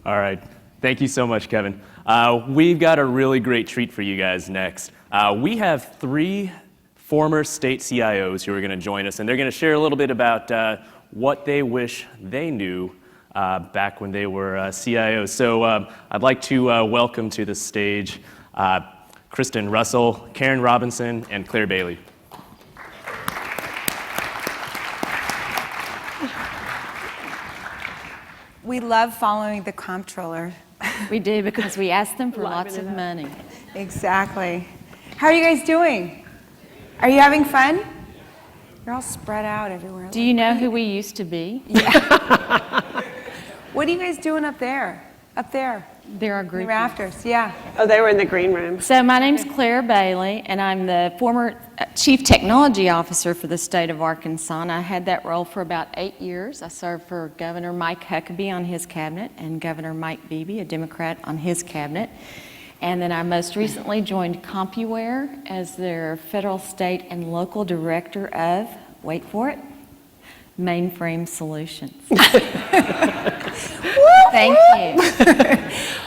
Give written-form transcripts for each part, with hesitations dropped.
All right. Thank you so much, Kevin. We've got a really great treat for you guys next. We have 3 former state CIOs who are going to join us, and they're going to share a little bit about what they wish they knew back when they were CIOs. So I'd like to welcome to the stage Kristin Russell, Karen Robinson, and Claire Bailey. We love following the comptroller. We do, because we ask them for lots of money. Exactly. How are you guys doing? Are you having fun? You're all spread out everywhere. Do you know who we used to be? Yeah. What are you guys doing up there? Up there? They're our In group. the rafters, yeah. Oh, they were in the green room. So my name's Claire Bailey, and I'm the former Chief Technology Officer for the state of Arkansas, and I had that role for about 8 years. I served for Governor Mike Huckabee on his cabinet and Governor Mike Beebe, a Democrat, on his cabinet. And then I most recently joined CompuWare as their federal, state, and local director of, wait for it, Mainframe Solutions. Thank you.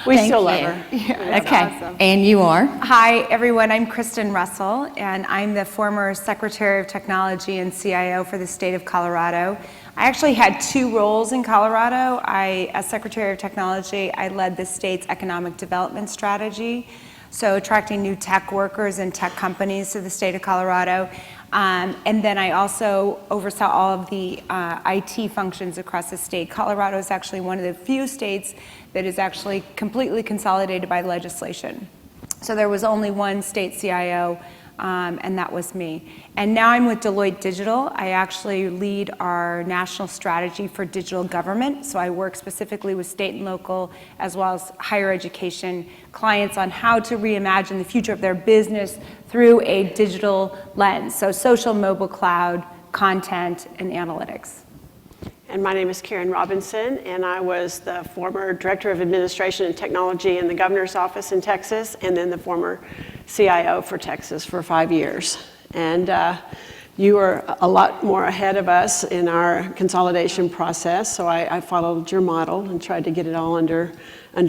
We still love her. Yeah, Okay, awesome. and you are? Hi, everyone. I'm Kristin Russell, and I'm the former Secretary of Technology and CIO for the state of Colorado. I actually had 2 roles in Colorado. As Secretary of Technology, I led the state's economic development strategy, so attracting new tech workers and tech companies to the state of Colorado. And then I also oversaw all of the IT functions across the state. Colorado is actually one of the few states that is actually completely consolidated by legislation. So there was only one state CIO, and that was me. And now I'm with Deloitte Digital. I actually lead our national strategy for digital government. So I work specifically with state and local, as well as higher education clients, on how to reimagine the future of their business through a digital lens. So social, mobile, cloud, content, and analytics. And my name is Karen Robinson, and I was the former Director of Administration and Technology in the Governor's Office in Texas, and then the former CIO for Texas for 5 years. And you were a lot more ahead of us in our consolidation process, so I followed your model and tried to get it all under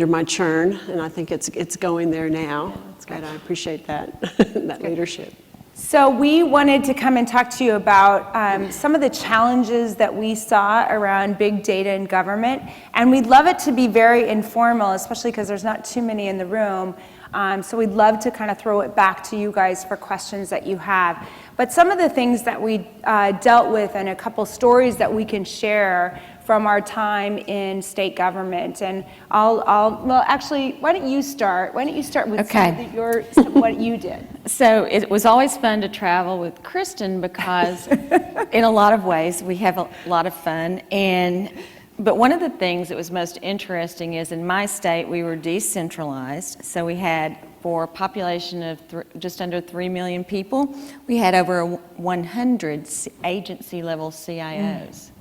my churn, and I think it's going there now. And I appreciate that, that leadership. So we wanted to come and talk to you about some of the challenges that we saw around big data in government. And we'd love it to be very informal, especially because there's not too many in the room. So we'd love to kind of throw it back to you guys for questions that you have. But some of the things that we dealt with, and a couple stories that we can share from our time in state government. And well, actually, why don't you start? Why don't you start with what you did? So it was always fun to travel with Kristin, because in a lot of ways we have a lot of fun. But one of the things that was most interesting is, in my state, we were decentralized. So we had, for a population of just under 3 million people, we had over 100 agency-level CIOs.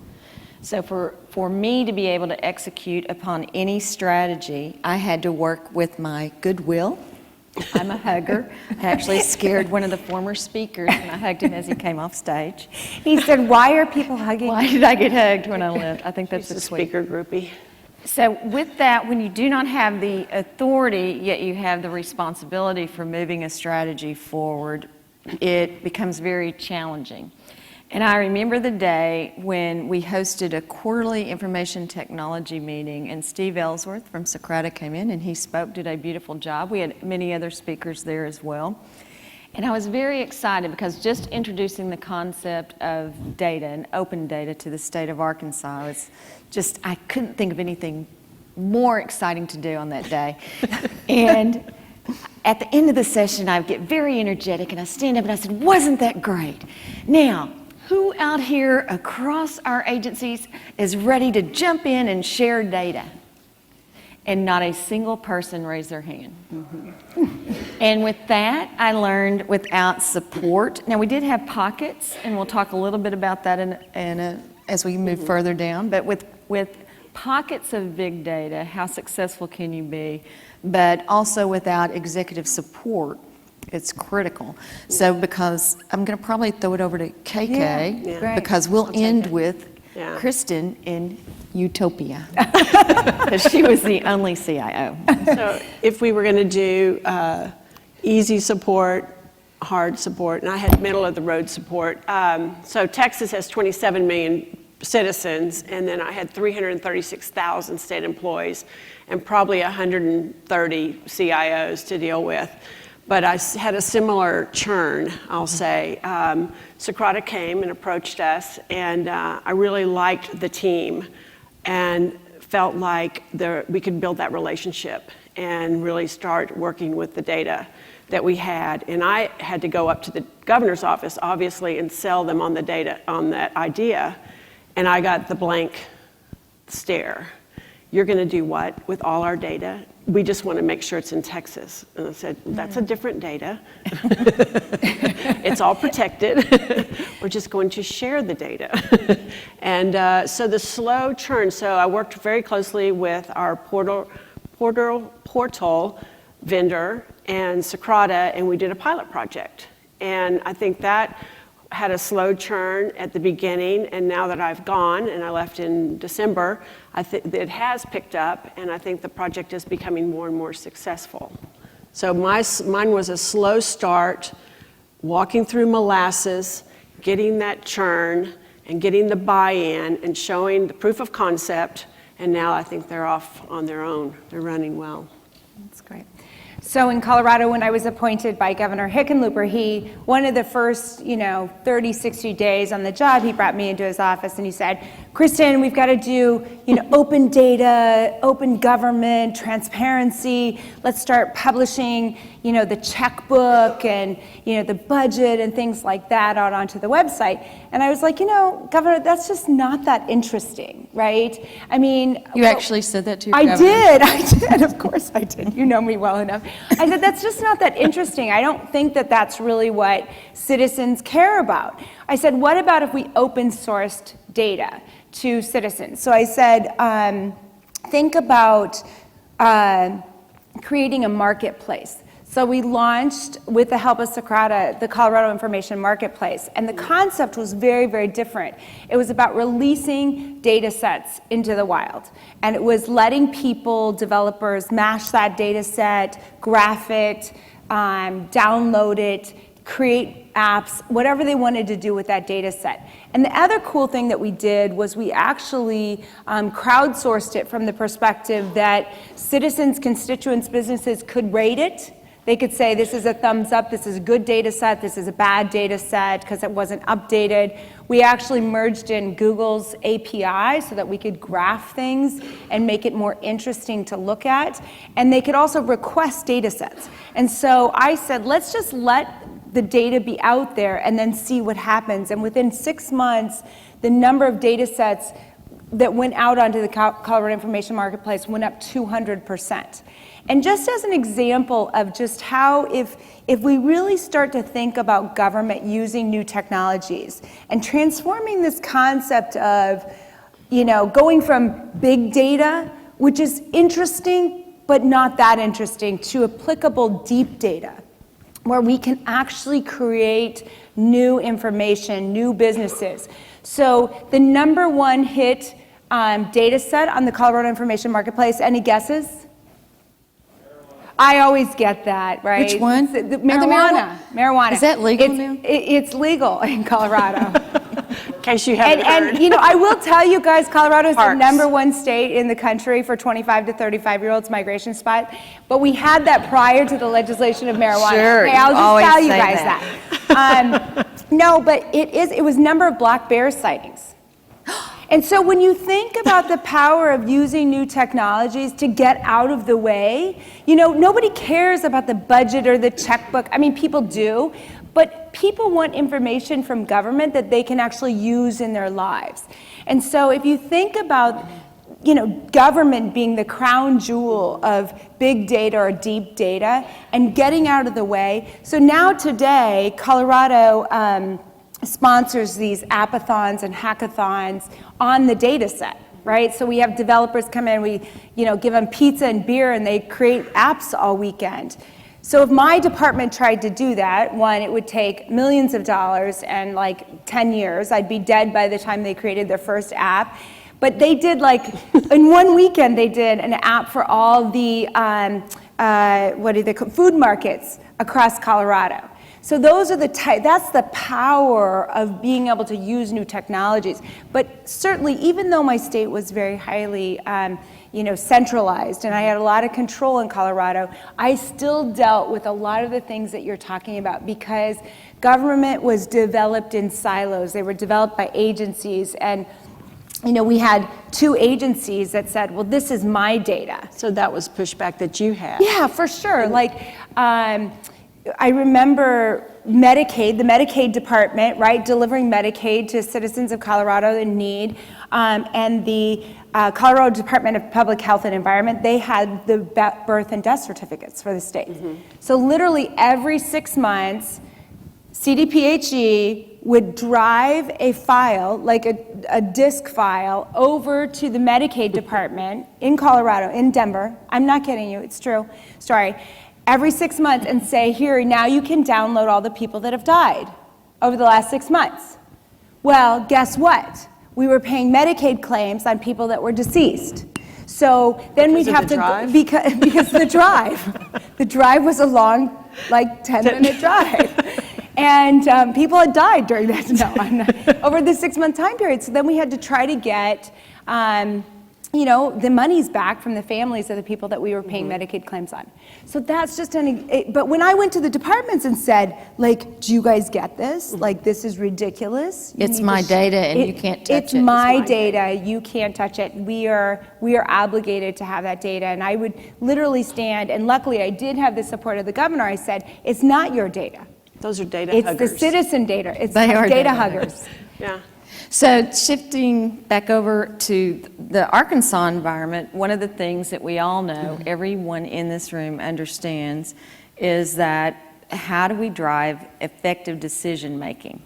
So for me to be able to execute upon any strategy, I had to work with my goodwill. I'm a hugger. I actually scared one of the former speakers when I hugged him as he came off stage. He said, "Why are people hugging?" Why did I get hugged when I left? I think that's She's a a speaker groupie. So with that, when you do not have the authority, yet you have the responsibility for moving a strategy forward, it becomes very challenging. And I remember the day when we hosted a quarterly information technology meeting, and Steve Ellsworth from Socrata came in, and he spoke, did a beautiful job. We had many other speakers there as well. And I was very excited, because just introducing the concept of data and open data to the state of Arkansas was just, I couldn't think of anything more exciting to do on that day. And at the end of the session, I would get very energetic, and I stand up and I said, "Wasn't that great? Now, who out here across our agencies is ready to jump in and share data?" And not a single person raised their hand. And with that, I learned without support. Now, we did have pockets, and we'll talk a little bit about that as we move further down. But with pockets of big data, how successful can you be? But also without executive support, it's critical. So because I'm going to probably throw it over to KK, because we'll end with Yeah. Kristin in Utopia. She was the only CIO. So if we were going to do easy support, hard support, and I had middle of the road support. So Texas has 27 million citizens, and then I had 336,000 state employees and probably 130 CIOs to deal with. But I had a similar churn, I'll say. Socrata came and approached us, and I really liked the team and felt like we could build that relationship and really start working with the data that we had. And I had to go up to the governor's office, obviously, and sell them on the data, on that idea. And I got the blank stare. You're going to do what with all our data? We just want to make sure it's in Texas. And I said, that's a different data. It's all protected. We're just going to share the data. And so the slow churn, so I worked very closely with our portal vendor and Socrata, and we did a pilot project. And I think that had a slow churn at the beginning, and now that I've gone, and I left in December, I think it has picked up, and I think the project is becoming more and more successful. So mine was a slow start, walking through molasses, getting that churn, and getting the buy-in, and showing the proof of concept, and now I think they're off on their own. They're running well. That's great. So in Colorado, when I was appointed by Governor Hickenlooper, one of the first, 30, 60 days on the job, he brought me into his office and he said, Kristin, we've got to do, open data, open government, transparency. Let's start publishing, the checkbook and, the budget and things like that out onto the website. And I was like, Governor, that's just not that interesting, right? I mean, You actually said that to your I governor? did, of course I did. You know me well enough. I said, that's just not that interesting. I don't think that that's really what citizens care about. I said, what about if we open sourced data to citizens? So I said, think about creating a marketplace. So we launched, with the help of Socrata, the Colorado Information Marketplace. And the concept was very, very different. It was about releasing data sets into the wild. And it was letting people, developers, mash that data set, graph it, download it, create apps, whatever they wanted to do with that data set. And the other cool thing that we did was we actually crowdsourced it from the perspective that citizens, constituents, businesses could rate it. They could say, this is a thumbs up, this is a good data set, this is a bad data set because it wasn't updated. We actually merged in Google's API so that we could graph things and make it more interesting to look at. And they could also request data sets. And so I said, let's just let the data be out there and then see what happens. And within 6 months, the number of data sets that went out onto the Colorado Information Marketplace went up 200%. And just as an example of just how if we really start to think about government using new technologies and transforming this concept of, going from big data, which is interesting but not that interesting, to applicable deep data, where we can actually create new information, new businesses. So the number one hit data set on the Colorado Information Marketplace, any guesses? I always get that, right? Which one? The marijuana. Marijuana. Is that legal now? It's legal in Colorado. In case you haven't heard. And I will tell you guys, Colorado is the Parks. #1 state in the country for 25 to 35-year-olds migration spot. But we had that prior to the legislation of marijuana. Sure, Okay, I'll you just always tell you say guys that. No, but it was number of black bear sightings. And so when you think about the power of using new technologies to get out of the way, nobody cares about the budget or the checkbook. I mean, people do, but people want information from government that they can actually use in their lives. And so if you think about, government being the crown jewel of big data or deep data and getting out of the way. So now today, Colorado sponsors these apathons and hackathons on the data set, right? So we have developers come in, we give them pizza and beer and they create apps all weekend. So if my department tried to do that, one, it would take millions of dollars and like 10 years. I'd be dead by the time they created their first app. But they did in one weekend, they did an app for all the, food markets across Colorado. So those are that's the power of being able to use new technologies. But certainly, even though my state was very highly centralized, and I had a lot of control in Colorado, I still dealt with a lot of the things that you're talking about because government was developed in silos. They were developed by agencies, and we had 2 agencies that said, well, this is my data. So that was pushback that you had. Yeah, for sure. I remember Medicaid, the Medicaid department, right, delivering Medicaid to citizens of Colorado in need, and the Colorado Department of Public Health and Environment, they had the birth and death certificates for the state. So literally every 6 months, CDPHE would drive a file, like a disk file, over to the Medicaid department in Colorado, in Denver. I'm not kidding you, it's true. Sorry. Every 6 months and say, here, now you can download all the people that have died over the last 6 months. Well, guess what? We were paying Medicaid claims on people that were deceased. So then we'd have to, because the drive. The drive was a long, 10-minute drive. And people had died during that, over the 6-month time period. So then we had to try to get, the monies back from the families of the people that we were paying Medicaid claims on. So that's just but when I went to the departments and said, do you guys get this? This is ridiculous. It's my data and you can't touch it. It's my data, you can't touch it. We are obligated to have that data. And I would literally stand, and luckily I did have the support of the governor. I said, it's not your data. Those are data huggers. It's the citizen data. It's They are data huggers. Yeah. So shifting back over to the Arkansas environment, one of the things that we all know, everyone in this room understands, is that how do we drive effective decision making?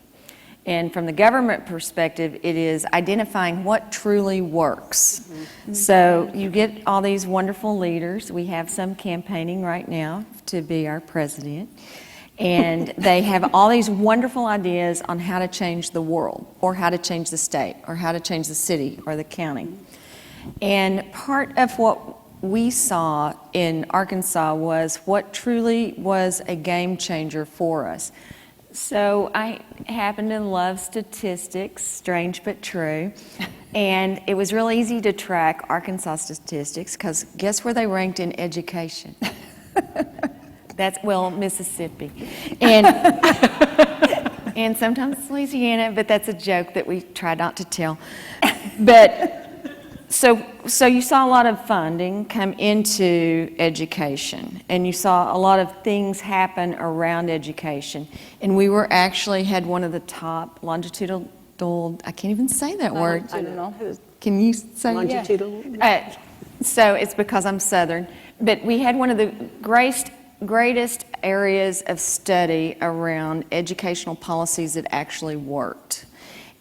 And from the government perspective, it is identifying what truly works. So you get all these wonderful leaders. We have some campaigning right now to be our president. And they have all these wonderful ideas on how to change the world, or how to change the state, or how to change the city or the county. And part of what we saw in Arkansas was what truly was a game changer for us. So I happen to love statistics, strange but true. And it was real easy to track Arkansas statistics because guess where they ranked in education? Mississippi. And sometimes Louisiana, but that's a joke that we try not to tell. But so you saw a lot of funding come into education, and you saw a lot of things happen around education. And we were actually had one of the top longitudinal, I can't even say that word. I don't know. Can you say longitudinal? Yeah. So it's because I'm Southern. But we had one of the greatest areas of study around educational policies that actually worked.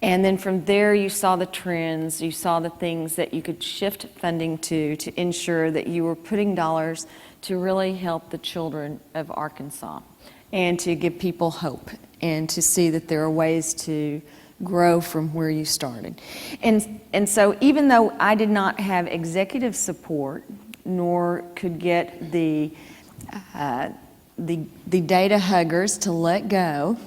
And then from there you saw the trends, you saw the things that you could shift funding to ensure that you were putting dollars to really help the children of Arkansas and to give people hope and to see that there are ways to grow from where you started. And so even though I did not have executive support nor could get the data huggers to let go,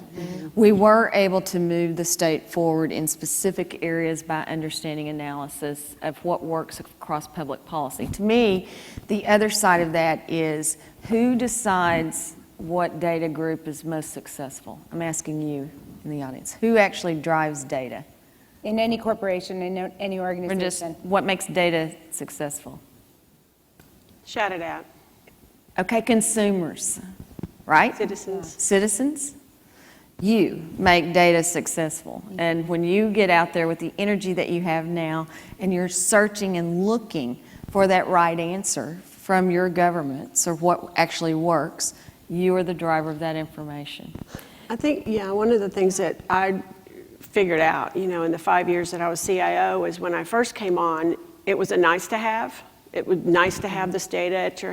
we were able to move the state forward in specific areas by understanding analysis of what works across public policy. To me, the other side of that is who decides what data group is most successful? I'm asking you in the audience. Who actually drives data? In any corporation, in any organization. Or just what makes data successful? Shout it out. Okay, consumers, right? Citizens. You make data successful. And when you get out there with the energy that you have now and you're searching and looking for that right answer from your governments or what actually works, you are the driver of that information. I think, one of the things that I figured out, in the 5 years that I was CIO is when I first came on, it was a nice to have. It was nice to have this data at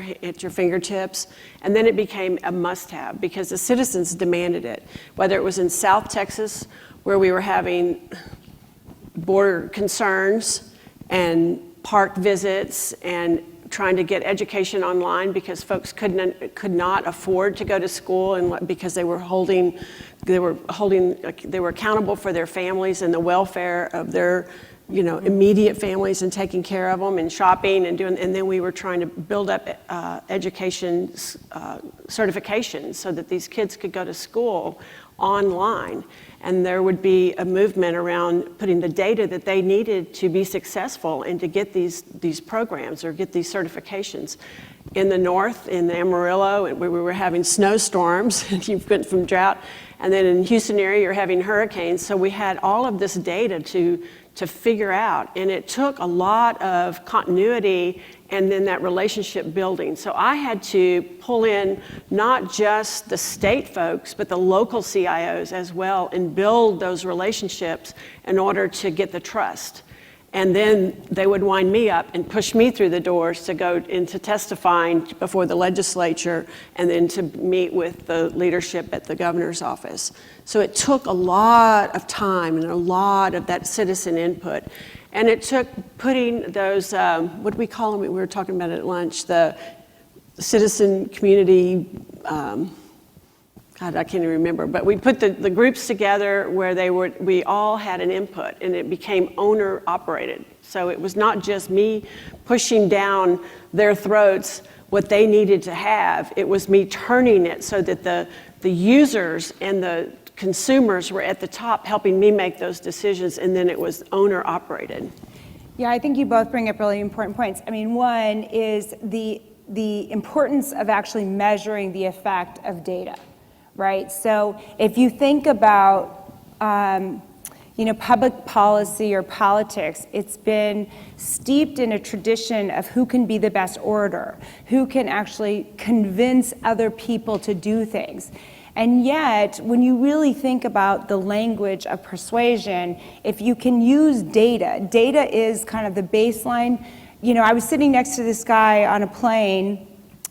your fingertips. And then it became a must-have because the citizens demanded it. Whether it was in South Texas, where we were having border concerns and park visits and trying to get education online because folks could not afford to go to school, and because they were accountable for their families and the welfare of their immediate families and taking care of them and shopping and then we were trying to build up education certifications so that these kids could go to school online. And there would be a movement around putting the data that they needed to be successful and to get these programs or get these certifications. In the north, in Amarillo, where we were having snowstorms, you went from drought, and then in Houston area, you're having hurricanes. So we had all of this data to figure out, and it took a lot of continuity and then that relationship building. So I had to pull in not just the state folks, but the local CIOs as well, and build those relationships in order to get the trust. And then they would wind me up and push me through the doors to go into testifying before the legislature and then to meet with the leadership at the governor's office. So it took a lot of time and a lot of that citizen input. And it took putting those, what do we call them? We were talking about it at lunch, the citizen community, God, I can't even remember, but we put the groups together where we all had an input, and it became owner operated. So it was not just me pushing down their throats what they needed to have, it was me turning it so that the users and the consumers were at the top helping me make those decisions, and then it was owner operated. Yeah, I think you both bring up really important points. I mean, one is the importance of actually measuring the effect of data, right? So if you think about public policy or politics, it's been steeped in a tradition of who can be the best orator, who can actually convince other people to do things. And yet, when you really think about the language of persuasion, if you can use data is kind of the baseline. I was sitting next to this guy on a plane,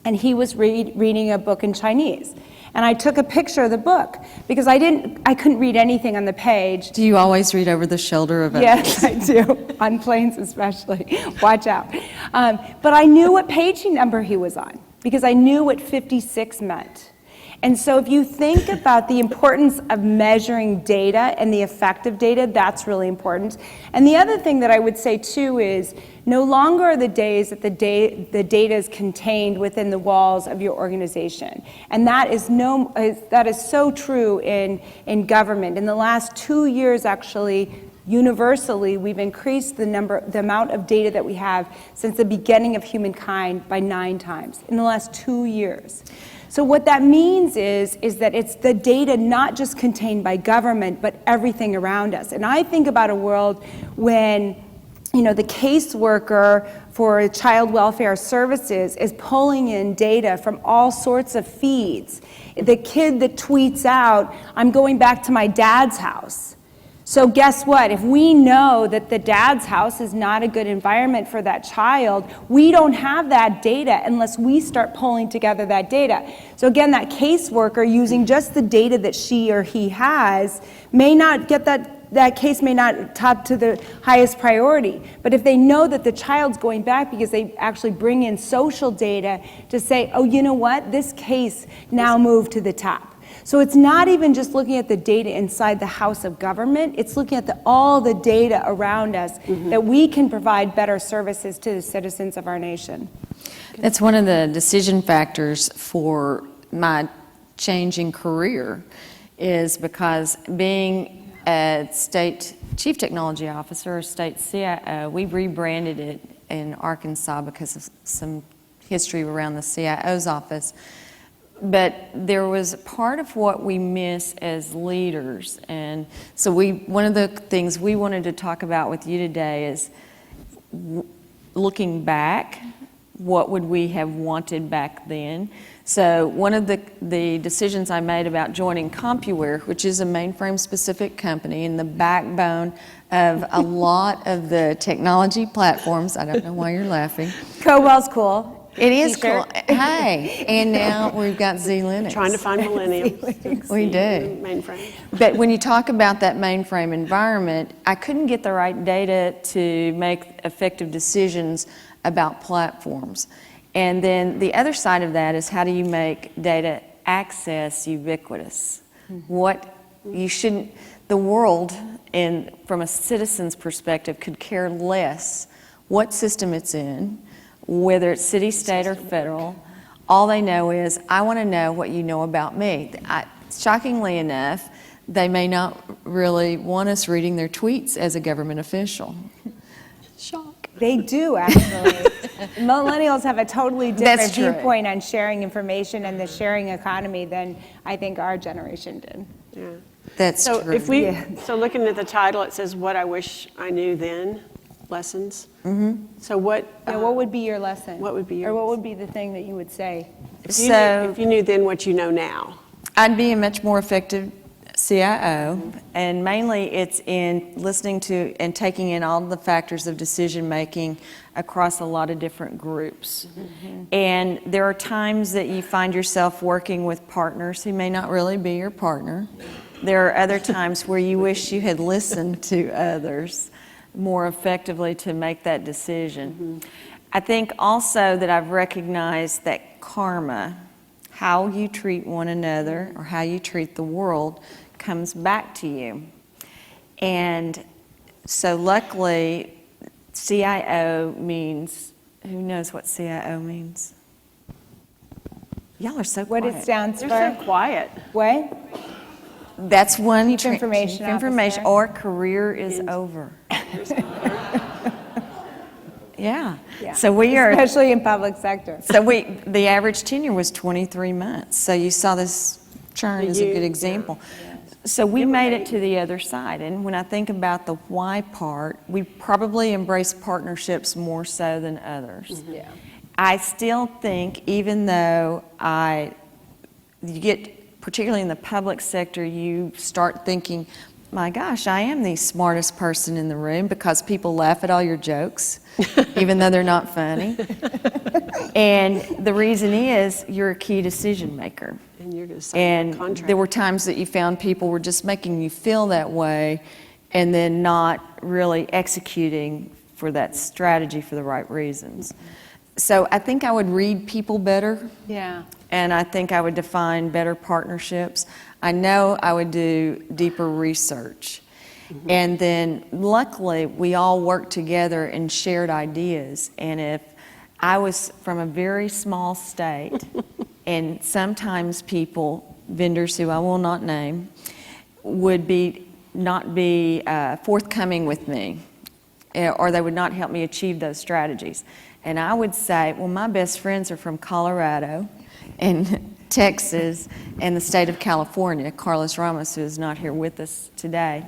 and he was reading a book in Chinese. And I took a picture of the book because I couldn't read anything on the page. Do you always read over the shoulder of others? Yes, I do, on planes especially. Watch out. But I knew what page number he was on because I knew what 56 meant. And so if you think about the importance of measuring data and the effect of data, that's really important. And the other thing that I would say too is no longer are the days that the data is contained within the walls of your organization. And that is so true in government. In the last 2 years, actually, universally, we've increased the amount of data that we have since the beginning of humankind by 9 times in the last 2 years. So what that means is that it's the data not just contained by government, but everything around us. And I think about a world when the caseworker for child welfare services is pulling in data from all sorts of feeds. The kid that tweets out, "I'm going back to my dad's house." So guess what? If we know that the dad's house is not a good environment for that child, we don't have that data unless we start pulling together that data. So again, that caseworker using just the data that she or he has may not get that case may not top to the highest priority. But if they know that the child's going back because they actually bring in social data to say, oh, you know what? This case now moved to the top. So it's not even just looking at the data inside the house of government, it's looking at all the data around us that we can provide better services to the citizens of our nation. That's one of the decision factors for my changing career is because being a state chief technology officer or state CIO, we rebranded it in Arkansas because of some history around the CIO's office. But there was part of what we miss as leaders. And so one of the things we wanted to talk about with you today is looking back what would we have wanted back then? So one of the decisions I made about joining CompuWare, which is a mainframe-specific company and the backbone of a lot of the technology platforms, I don't know why you're laughing. COBOL's cool. It is T-shirt. cool. Hey, and now we've got Z-Linux. Trying to find millennials. We do. Mainframe. But when you talk about that mainframe environment, I couldn't get the right data to make effective decisions about platforms. And then the other side of that is, how do you make data access ubiquitous? What you shouldn't, the world, and from a citizen's perspective, could care less what system it's in, whether it's city, state, or federal. All they know is, I want to know what you know about me. Shockingly enough, they may not really want us reading their tweets as a government official. Shock. They do, actually. Millennials have a totally different That's true. viewpoint on sharing information and the sharing economy than I think our generation did. Yeah. That's So true. if we, so looking at the title, it says, "What I Wish I Knew Then," lessons. Mm-hmm. So what? What would be your lesson? What would be your Or what would be the thing that you would say? if you knew then what you know now? I'd be a much more effective CIO, and mainly it's in listening to and taking in all the factors of decision making across a lot of different groups. And there are times that you find yourself working with partners who may not really be your partner. There are other times where you wish you had listened to others more effectively to make that decision. I think also that I've recognized that karma, how you treat one another or how you treat the world, comes back to you. And so luckily, CIO means, who knows what CIO means? Y'all are so What quiet. it stands You're for? so quiet. What? That's one Chief Information chief information, Officer. or career is over. Yeah. Yeah. So we are. Especially in public sector. So the average tenure was 23 months. So you saw this churn as a good example. So we made it to the other side. And when I think about the why part, we probably embrace partnerships more so than others. Yeah. I still think, even though you get, particularly in the public sector, you start thinking, my gosh, I am the smartest person in the room, because people laugh at all your jokes, even though they're not funny. And the reason is, you're a key decision maker. And you're going to sign a contract. There were times that you found people were just making you feel that way and then not really executing for that strategy for the right reasons. So I think I would read people better. Yeah. And I think I would define better partnerships. I know I would do deeper research. And then luckily, we all worked together and shared ideas. And if I was from a very small state, and sometimes people, vendors who I will not name, would not be forthcoming with me, or they would not help me achieve those strategies. And I would say, well, my best friends are from Colorado and Texas and the state of California, Carlos Ramos, who is not here with us today.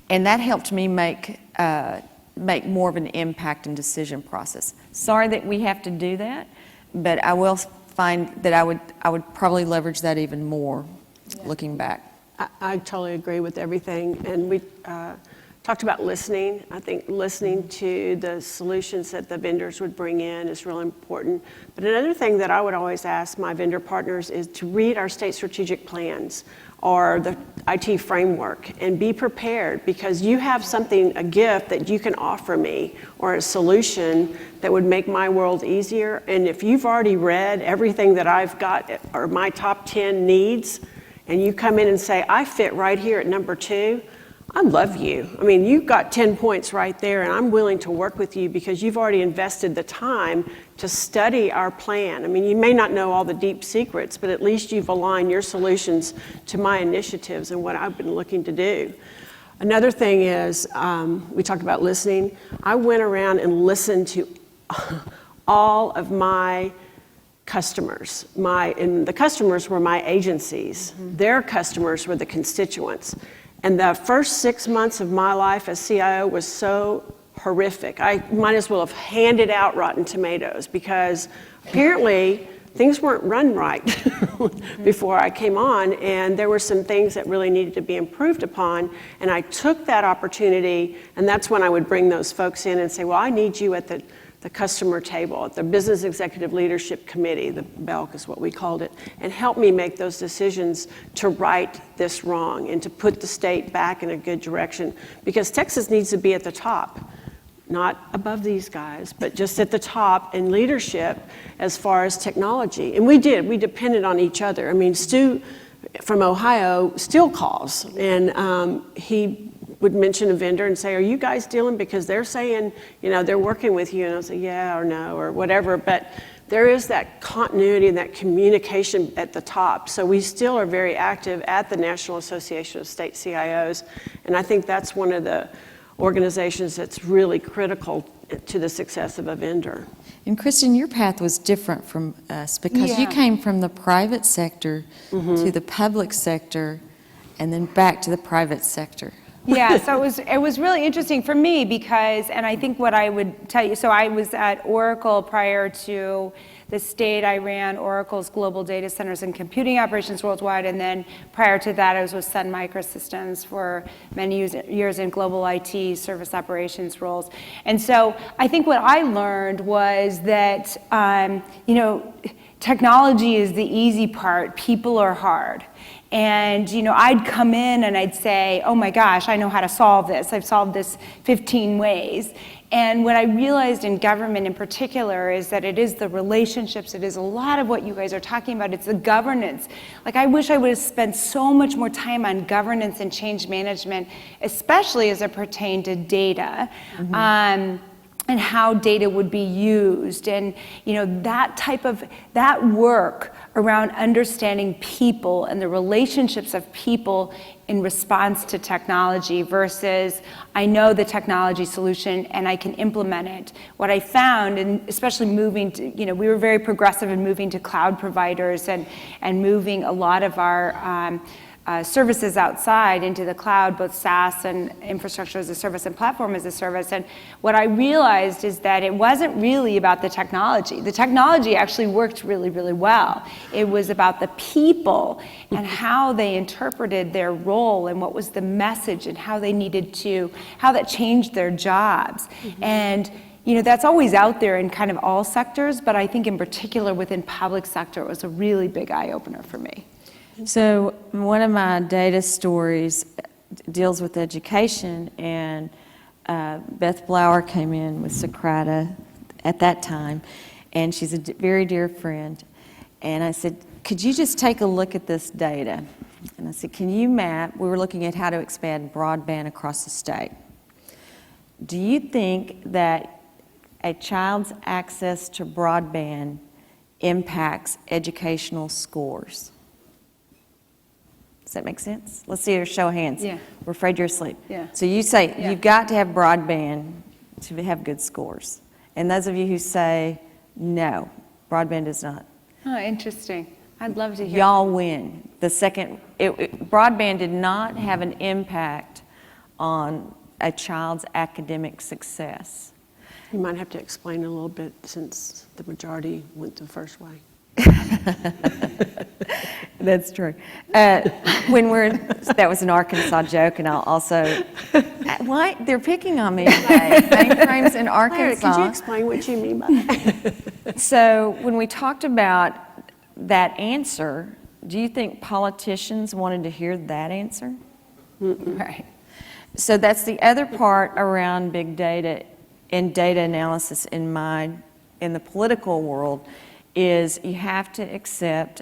And that helped me make more of an impact in decision process. Sorry that we have to do that, but I will find that I would probably leverage that even more looking back. I totally agree with everything. And we talked about listening. I think listening to the solutions that the vendors would bring in is really important. But another thing that I would always ask my vendor partners is to read our state strategic plans or the IT framework and be prepared, because you have something, a gift that you can offer me, or a solution that would make my world easier. And if you've already read everything that I've got, or my top 10 needs, and you come in and say, I fit right here at number 2, I love you. I mean, you've got 10 points right there, and I'm willing to work with you because you've already invested the time to study our plan. I mean, you may not know all the deep secrets, but at least you've aligned your solutions to my initiatives and what I've been looking to do. Another thing is, we talked about listening. I went around and listened to all of my customers. And the customers were my agencies. Their customers were the constituents. And the first 6 months of my life as CIO was so horrific. I might as well have handed out Rotten Tomatoes because apparently things weren't run right before I came on, and there were some things that really needed to be improved upon, and I took that opportunity, and that's when I would bring those folks in and say, well, I need you at the customer table, at the Business Executive Leadership Committee, the BELC is what we called it, and help me make those decisions to right this wrong and to put the state back in a good direction, because Texas needs to be at the top. Not above these guys, but just at the top in leadership as far as technology. And we depended on each other. I mean, Stu from Ohio still calls, and he would mention a vendor and say, are you guys dealing, because they're saying, they're working with you, and I'll say, yeah or no or whatever, but there is that continuity and that communication at the top. So we still are very active at the National Association of State CIOs, and I think that's one of the organizations that's really critical to the success of a vendor. And Kristin, your path was different from us because you came from the private sector to the public sector and then back to the private sector. Yeah, so it was really interesting for me because, and I think what I would tell you, so I was at Oracle prior to the state. I ran Oracle's global data centers and computing operations worldwide, and then prior to that I was with Sun Microsystems for many years in global IT service operations roles. And so I think what I learned was that, technology is the easy part, people are hard. And, I'd come in and I'd say, oh my gosh, I know how to solve this. I've solved this 15 ways. And what I realized in government in particular is that it is the relationships, it is a lot of what you guys are talking about, it's the governance. Like, I wish I would have spent so much more time on governance and change management, especially as it pertained to data. And how data would be used, and that work around understanding people and the relationships of people in response to technology versus I know the technology solution and I can implement it. What I found, and especially moving to, we were very progressive in moving to cloud providers and moving a lot of our services outside into the cloud, both SaaS and infrastructure as a service and platform as a service. And what I realized is that it wasn't really about the technology. The technology actually worked really, really well. It was about the people and how they interpreted their role and what was the message and how they needed to, how that changed their jobs. And that's always out there in kind of all sectors, but I think in particular within public sector, it was a really big eye-opener for me. So one of my data stories deals with education, and Beth Blower came in with Socrata at that time, and she's a very dear friend. And I said, could you just take a look at this data? And I said, can you map, we were looking at how to expand broadband across the state. Do you think that a child's access to broadband impacts educational scores? Does that make sense? Let's see a show of hands. Yeah. We're afraid you're asleep. Yeah. So you say Yeah. you've got to have broadband to have good scores. And those of you who say no, broadband does not. Oh, interesting. I'd love to hear. Y'all win. The second, broadband did not have an impact on a child's academic success. You might have to explain a little bit since the majority went the first way. That's true. That was an Arkansas joke, and I'll also, why, they're picking on me today. Mainframes in Arkansas. Could you explain what you mean by that? So when we talked about that answer, do you think politicians wanted to hear that answer? Right. So that's the other part around big data and data analysis in the political world, is you have to accept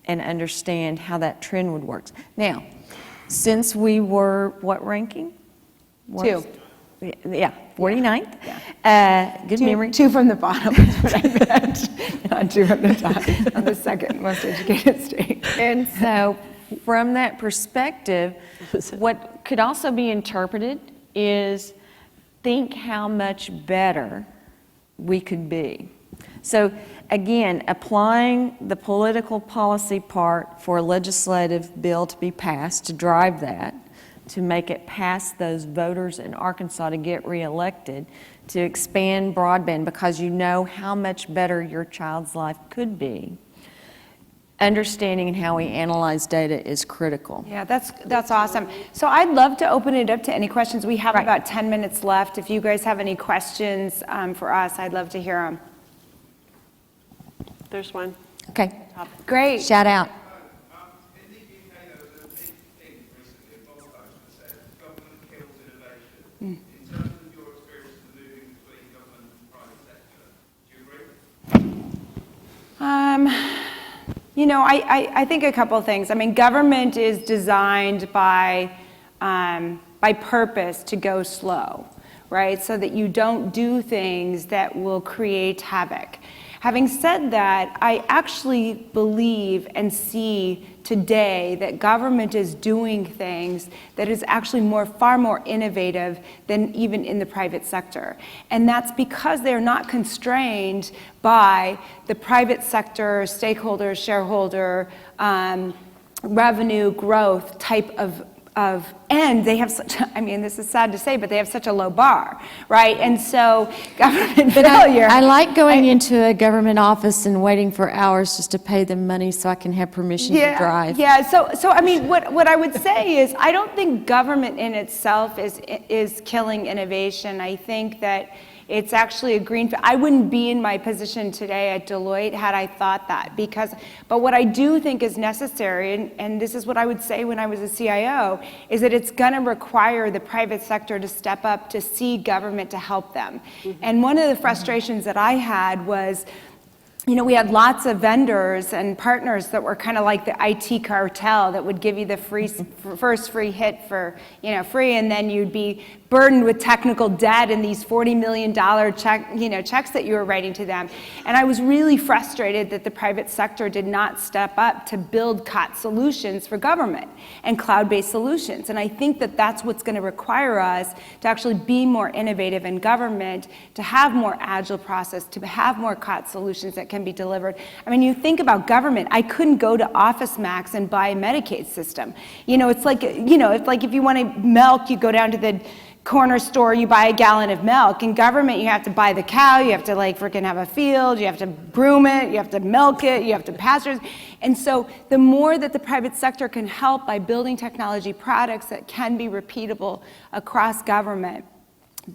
and understand how that trend would work. Now, since we were, what ranking? Two. Yeah, 49th. Yeah. Good memory. Two from the bottom is what I meant, not two from the top. I'm the second most educated state. And so from that perspective, what could also be interpreted is think how much better we could be. So again, applying the political policy part for a legislative bill to be passed to drive that, to make it past those voters in Arkansas to get reelected, to expand broadband because you know how much better your child's life could be. Understanding how we analyze data is critical. Yeah, that's awesome. So I'd love to open it up to any questions. We have Right. about 10 minutes left. If you guys have any questions for us, I'd love to hear them. There's one. Okay, Great. shout out. In the UK, there was a big thing recently, a blog post that said government kills innovation. In terms of your experience of moving between government and private sector, do you agree? You know, I think a couple things. I mean, government is designed by purpose to go slow, right? So that you don't do things that will create havoc. Having said that, I actually believe and see today that government is doing things that is actually far more innovative than even in the private sector. And that's because they're not constrained by the private sector, stakeholder, shareholder, revenue growth type of and they have such, I mean, this is sad to say, but they have such a low bar, right? And so government failure. I like going into a government office and waiting for hours just to pay them money so I can have permission to drive. Yeah, so I mean, what I would say is I don't think government in itself is killing innovation. I think that it's actually a greenfield. I wouldn't be in my position today at Deloitte had I thought that, but what I do think is necessary, and this is what I would say when I was a CIO, is that it's going to require the private sector to step up to see government to help them. And one of the frustrations that I had was, you know, we had lots of vendors and partners that were kind of like the IT cartel that would give you the first free hit for, you know, free, and then you'd be burdened with technical debt and these $40 million checks that you were writing to them. And I was really frustrated that the private sector did not step up to build COT solutions for government and cloud-based solutions. And I think that that's what's going to require us to actually be more innovative in government, to have more agile process, to have more COT solutions that can be delivered. I mean, you think about government, I couldn't go to Office Max and buy a Medicaid system. You know, it's like if you want milk, you go down to the corner store, you buy a gallon of milk. In government, you have to buy the cow, you have to like freaking have a field, you have to broom it, you have to milk it, you have to pasture it. And so the more that the private sector can help by building technology products that can be repeatable across government,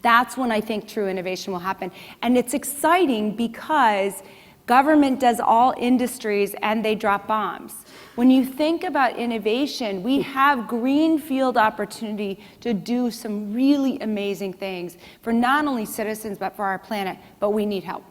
that's when I think true innovation will happen. And it's exciting because government does all industries and they drop bombs. When you think about innovation, we have greenfield opportunity to do some really amazing things for not only citizens, but for our planet, but we need help.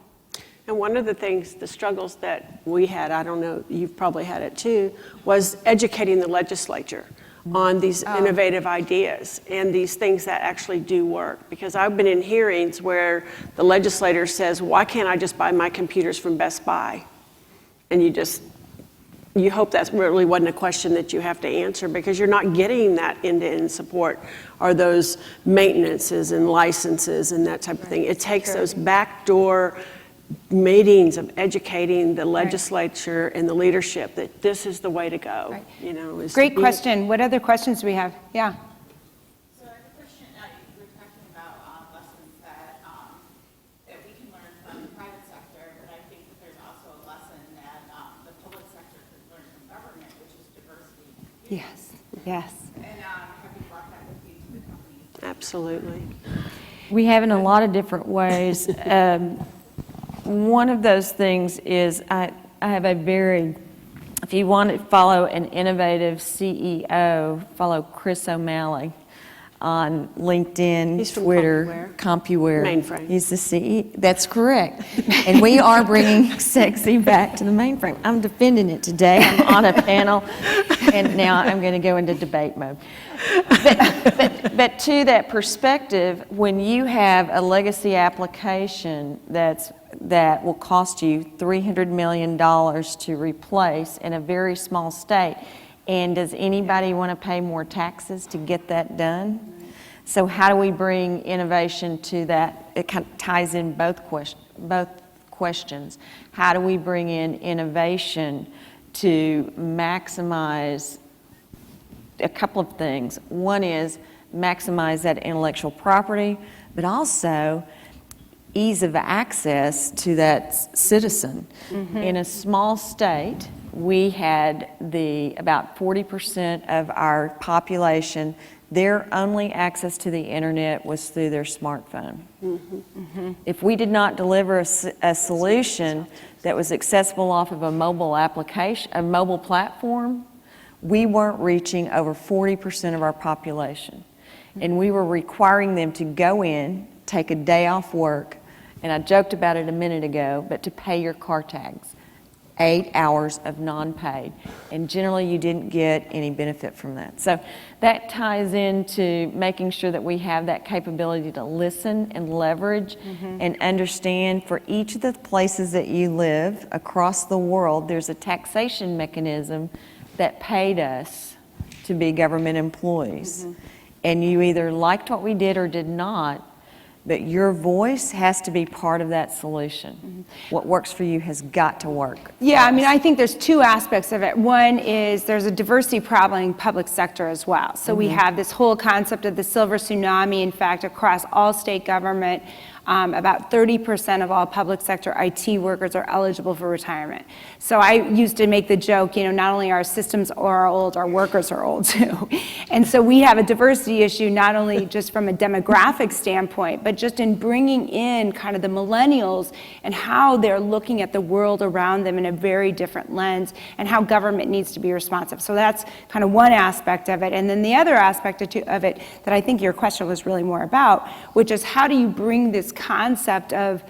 And one of the things, the struggles that we had, I don't know, you've probably had it too, was educating the legislature on these innovative ideas and these things that actually do work. Because I've been in hearings where the legislator says, why can't I just buy my computers from Best Buy? And you hope that really wasn't a question that you have to answer, because you're not getting that end-to-end support or those maintenances and licenses and that type of thing. It takes those backdoor meetings of educating the legislature and the leadership that this is the way to go. Right. You know, Great question. What other questions do we have? Yeah. So I have a question. You were talking about lessons that we can learn from the private sector, but I think that there's also a lesson that the public sector could learn from government, which is diversity. Yes. Yes. And have you brought that with you to the company? Absolutely. We have in a lot of different ways. One of those things is I have a very, if you want to follow an innovative CEO, follow Chris O'Malley on LinkedIn, He's from Twitter, CompuWare. Mainframe. He's the CEO. That's correct. And we are bringing sexy back to the mainframe. I'm defending it today. I'm on a panel, and now I'm going to go into debate mode. But to that perspective, when you have a legacy application that will cost you $300 million to replace in a very small state, and does anybody want to pay more taxes to get that done? So how do we bring innovation to that? It kind of ties in both questions. How do we bring in innovation to maximize a couple of things. One is maximize that intellectual property, but also ease of access to that citizen. In a small state, we had about 40% of our population, their only access to the internet was through their smartphone. If we did not deliver a solution that was accessible off of a mobile application, a mobile platform, we weren't reaching over 40% of our population. And we were requiring them to go in, take a day off work, and I joked about it a minute ago, but to pay your car tags. 8 hours of non-paid, and generally you didn't get any benefit from that. So that ties into making sure that we have that capability to listen and leverage and understand for each of the places that you live across the world, there's a taxation mechanism that paid us to be government employees. And you either liked what we did or did not, but your voice has to be part of that solution. What works for you has got to work. Yeah, I mean, I think there's two aspects of it. One is there's a diversity problem in public sector as well. So we have this whole concept of the silver tsunami. In fact, across all state government, about 30% of all public sector IT workers are eligible for retirement. So I used to make the joke, not only our systems are old, our workers are old too. And so we have a diversity issue, not only just from a demographic standpoint, but just in bringing in kind of the millennials and how they're looking at the world around them in a very different lens and how government needs to be responsive. So that's kind of one aspect of it. And then the other aspect of it that I think your question was really more about, which is how do you bring this concept of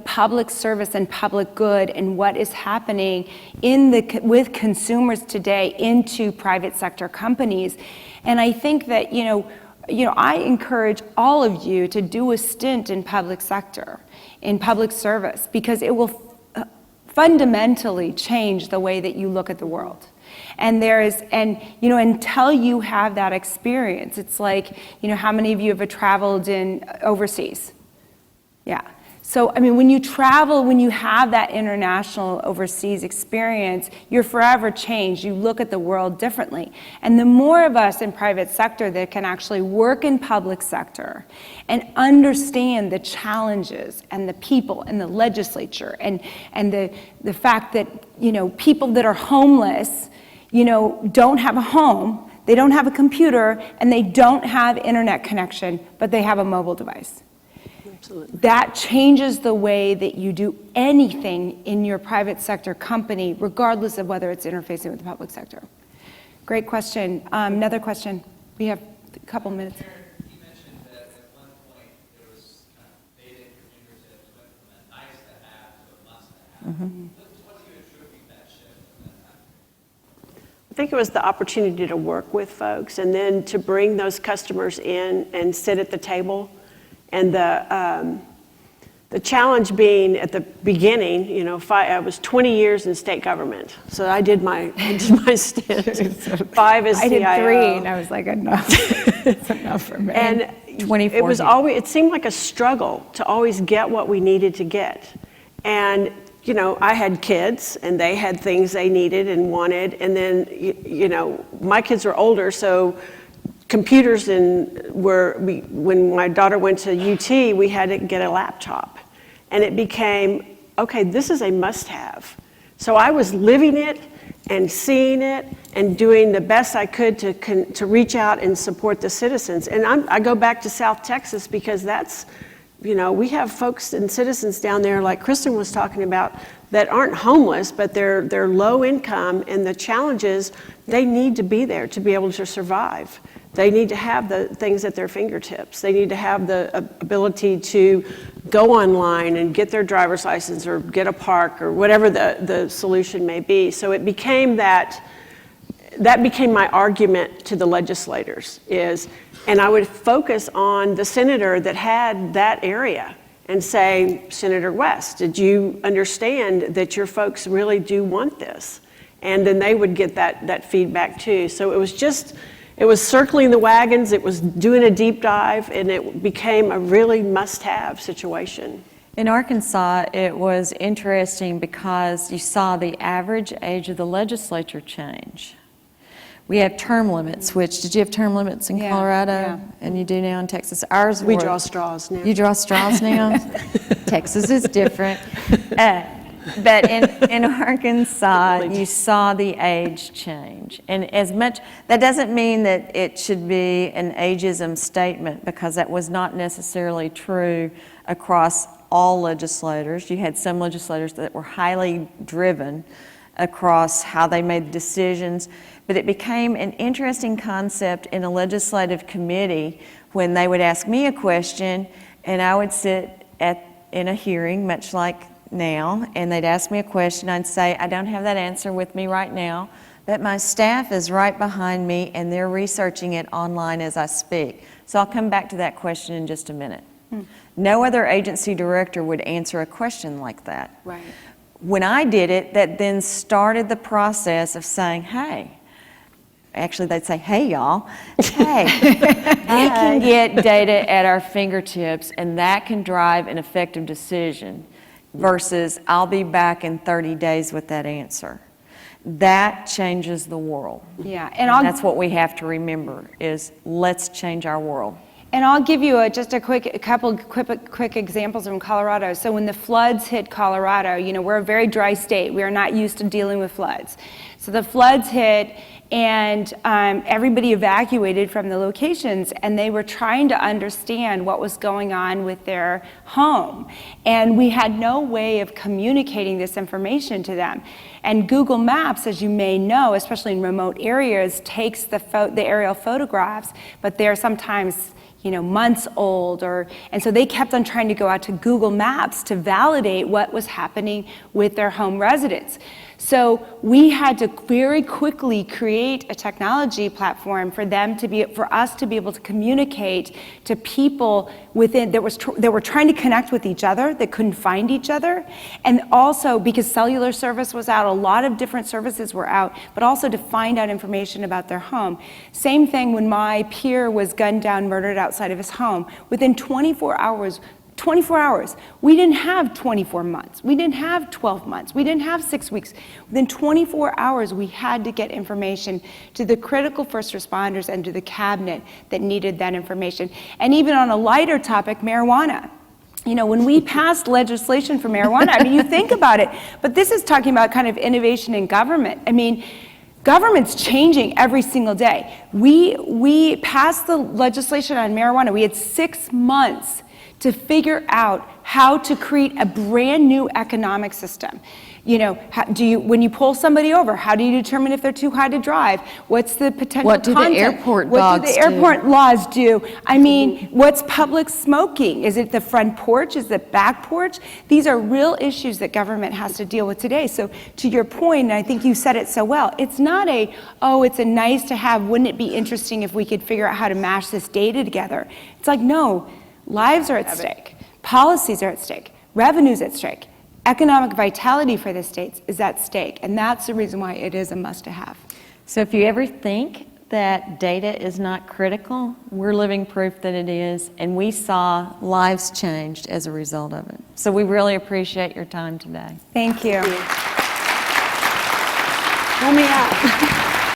public service and public good and what is happening with consumers today into private sector companies. And I think that I encourage all of you to do a stint in public sector, in public service, because it will fundamentally change the way that you look at the world. And until you have that experience, it's like, how many of you have traveled overseas? Yeah. So, I mean, when you travel, when you have that international overseas experience, you're forever changed. You look at the world differently. And the more of us in private sector that can actually work in public sector and understand the challenges and the people and the legislature and the fact that, people that are homeless, don't have a home, they don't have a computer, and they don't have internet connection, but they have a mobile device. Absolutely. That changes the way that you do anything in your private sector company, regardless of whether it's interfacing with the public sector. Great question. Another question. We have a couple minutes. Karen, you mentioned that at one point there was kind of data at your fingertips went from a nice to have to a must to have. What do you attribute that shift from that time? I think it was the opportunity to work with folks and then to bring those customers in and sit at the table. And the challenge being at the beginning, I was 20 years in state government, so I did my stint. 5 as CIO. I did 3, and I was like, enough. It's enough for me. And 24 it was always. It seemed like a struggle to always get what we needed to get. And I had kids, and they had things they needed and wanted. And then my kids were older, so. Computers when my daughter went to UT, we had to get a laptop. And it became, okay, this is a must-have. So I was living it and seeing it and doing the best I could to reach out and support the citizens. And I go back to South Texas because that's, we have folks and citizens down there like Kristin was talking about that aren't homeless, but they're low income, and the challenges, they need to be there to be able to survive. They need to have the things at their fingertips. They need to have the ability to go online and get their driver's license or get a park or whatever the solution may be. So it became that became my argument to the legislators and I would focus on the senator that had that area and say, Senator West, did you understand that your folks really do want this? And then they would get that feedback too. So it was circling the wagons, it was doing a deep dive, and it became a really must-have situation. In Arkansas, it was interesting because you saw the average age of the legislature change. We have term limits, which, did you have term limits in Yeah, Colorado? yeah. And you do now in Texas? Ours We were- draw straws now. You draw straws now? Texas is different. But in Arkansas, you saw the age change. And as much, that doesn't mean that it should be an ageism statement, because that was not necessarily true across all legislators. You had some legislators that were highly driven across how they made decisions, but it became an interesting concept in a legislative committee when they would ask me a question and I would sit in a hearing, much like now, and they'd ask me a question. I'd say, I don't have that answer with me right now, but my staff is right behind me and they're researching it online as I speak. So I'll come back to that question in just a minute. No other agency director would answer a question like that. Right. When I did it, that then started the process of saying, hey, actually they'd say, hey y'all, hey, we can get data at our fingertips and that can drive an effective decision versus I'll be back in 30 days with that answer. That changes the world. Yeah, And that's what we have to remember is let's change our world. And I'll give you a couple quick examples from Colorado. So when the floods hit Colorado, you know, we're a very dry state. We are not used to dealing with floods. So the floods hit and everybody evacuated from the locations and they were trying to understand what was going on with their home. And we had no way of communicating this information to them. And Google Maps, as you may know, especially in remote areas, takes the aerial photographs, but they're sometimes months old, and so they kept on trying to go out to Google Maps to validate what was happening with their home residents. So we had to very quickly create a technology platform for us to be able to communicate to people within that were trying to connect with each other, that couldn't find each other, and also because cellular service was out, a lot of different services were out, but also to find out information about their home. Same thing when my peer was gunned down, murdered outside of his home. Within 24 hours, we didn't have 24 months, we didn't have 12 months, we didn't have 6 weeks. Within 24 hours, we had to get information to the critical first responders and to the cabinet that needed that information. And even on a lighter topic, marijuana. You know, when we passed legislation for marijuana, I mean, you think about it, but this is talking about kind of innovation in government. I mean, government's changing every single day. We passed the legislation on marijuana. We had 6 months to figure out how to create a brand new economic system. You know, when you pull somebody over, how do you determine if they're too high to drive? What's the potential content? What do the airport What do the airport laws do? I mean, what's public smoking? Is it the front porch? Is it back porch? These are real issues that government has to deal with today. So to your point, and I think you said it so well, it's not it's a nice to have, wouldn't it be interesting if we could figure out how to mash this data together? It's like, no, lives are at stake. Policies are at stake. Revenues at stake. Economic vitality for the states is at stake, and that's the reason why it is a must-have. So if you ever think that data is not critical, we're living proof that it is, and we saw lives changed as a result of it. So we really appreciate your time today. Thank you. Pull me out.